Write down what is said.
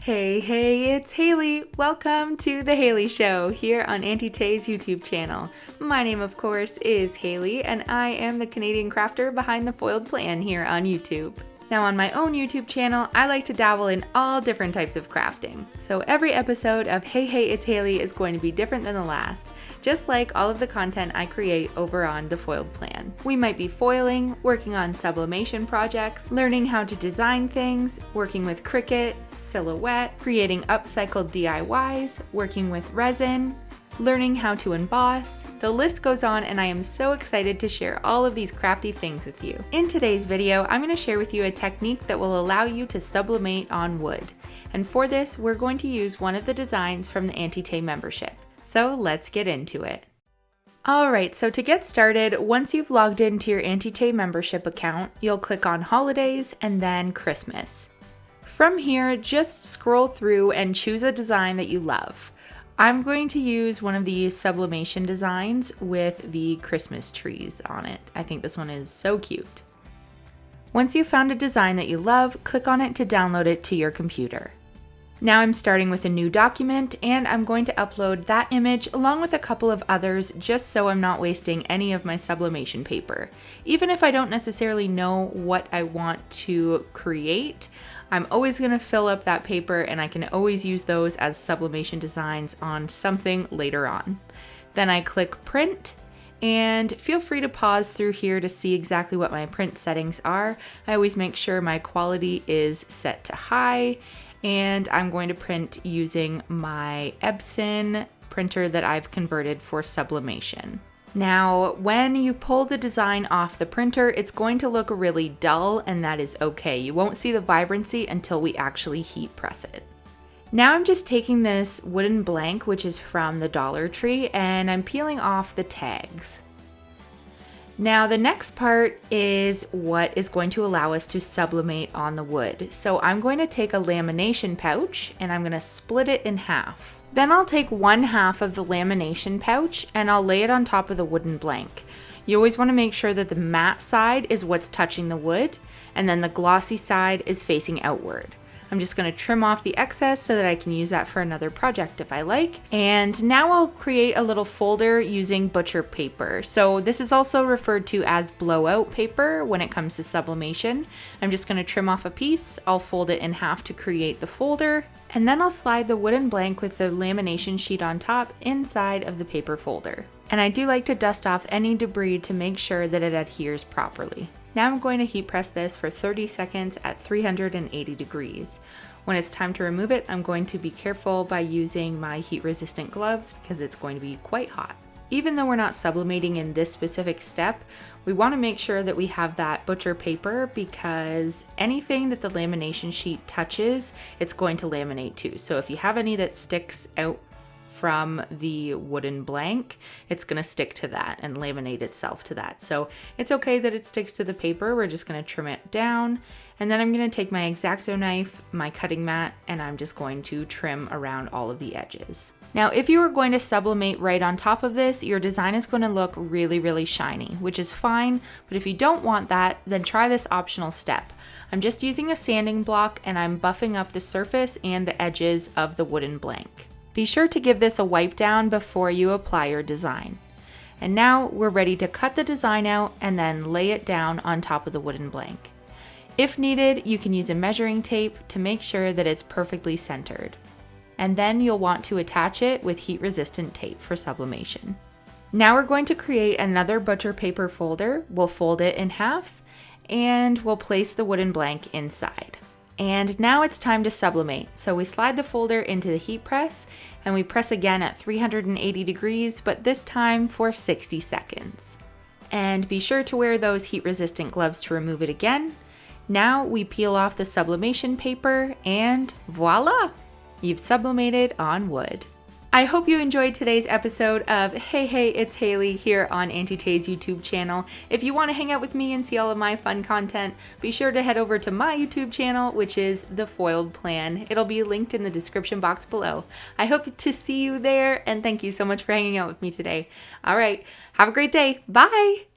Hey, it's Haley. Welcome to The Haley Show here on Auntie Tay's YouTube channel. My name, of course, is Haley, and I am the Canadian crafter behind the foiled plan here on YouTube. Now, on my own YouTube channel, I like to dabble in all different types of crafting. So every episode of Hey, it's Haley is going to be different than the last, just like all of the content I create over on the foiled plan. We might be foiling, working on sublimation projects, learning how to design things, working with Cricut, silhouette, creating upcycled DIYs, working with resin, learning how to emboss. The list goes on, and I am so excited to share all of these crafty things with you. In today's video, I'm going to share with you a technique that will allow you to sublimate on wood. And for this, we're going to use one of the designs from the Auntie Tay membership. So let's get into it. Alright, so to get started, once you've logged into your Auntie Tay membership account, you'll click on Holidays and then Christmas. From here, just scroll through and choose a design that you love. I'm going to use one of these sublimation designs with the Christmas trees on it. I think this one is so cute. Once you've found a design that you love, click on it to download it to your computer. Now I'm starting with a new document, and I'm going to upload that image along with a couple of others just so I'm not wasting any of my sublimation paper. Even if I don't necessarily know what I want to create, I'm always going to fill up that paper, and I can always use those as sublimation designs on something later on. Then I click print, and feel free to pause through here to see exactly what my print settings are. I always make sure my quality is set to high, and I'm going to print using my Epson printer that I've converted for sublimation. Now, when you pull the design off the printer, it's going to look really dull, and that is okay. You won't see the vibrancy until we actually heat press it. Now I'm just taking this wooden blank, which is from the Dollar Tree, and I'm peeling off the tags. Now the next part is what is going to allow us to sublimate on the wood. So I'm going to take a lamination pouch and I'm going to split it in half. Then I'll take one half of the lamination pouch and I'll lay it on top of the wooden blank. You always want to make sure that the matte side is what's touching the wood, and then the glossy side is facing outward. I'm just going to trim off the excess so that I can use that for another project if I like. And now I'll create a little folder using butcher paper. So this is also referred to as blowout paper when it comes to sublimation. I'm just going to trim off a piece, I'll fold it in half to create the folder, and then I'll slide the wooden blank with the lamination sheet on top inside of the paper folder. And I do like to dust off any debris to make sure that it adheres properly. Now I'm going to heat press this for 30 seconds at 380 degrees. When it's time to remove it, I'm going to be careful by using my heat resistant gloves because it's going to be quite hot. Even though we're not sublimating in this specific step, we want to make sure that we have that butcher paper because anything that the lamination sheet touches, it's going to laminate too. So if you have any that sticks out from the wooden blank, it's going to stick to that and laminate itself to that. So it's okay that it sticks to the paper. We're just going to trim it down, and then I'm going to take my X-Acto knife, my cutting mat, and I'm just going to trim around all of the edges. Now, if you are going to sublimate right on top of this, your design is going to look really shiny, which is fine, but if you don't want that, then try this optional step. I'm just using a sanding block and I'm buffing up the surface and the edges of the wooden blank. Be sure to give this a wipe down before you apply your design. And now we're ready to cut the design out and then lay it down on top of the wooden blank. If needed, you can use a measuring tape to make sure that it's perfectly centered. And then you'll want to attach it with heat resistant tape for sublimation. Now we're going to create another butcher paper folder. We'll fold it in half and we'll place the wooden blank inside. And now it's time to sublimate. So we slide the folder into the heat press and we press again at 380 degrees, but this time for 60 seconds. And be sure to wear those heat resistant gloves to remove it again. Now we peel off the sublimation paper and voila! You've sublimated on wood. I hope you enjoyed today's episode of Hey, it's Haley here on Auntie Tay's YouTube channel. If you want to hang out with me and see all of my fun content, be sure to head over to my YouTube channel, which is The Foiled Plan. It'll be linked in the description box below. I hope to see you there, and thank you so much for hanging out with me today. All right, have a great day. Bye!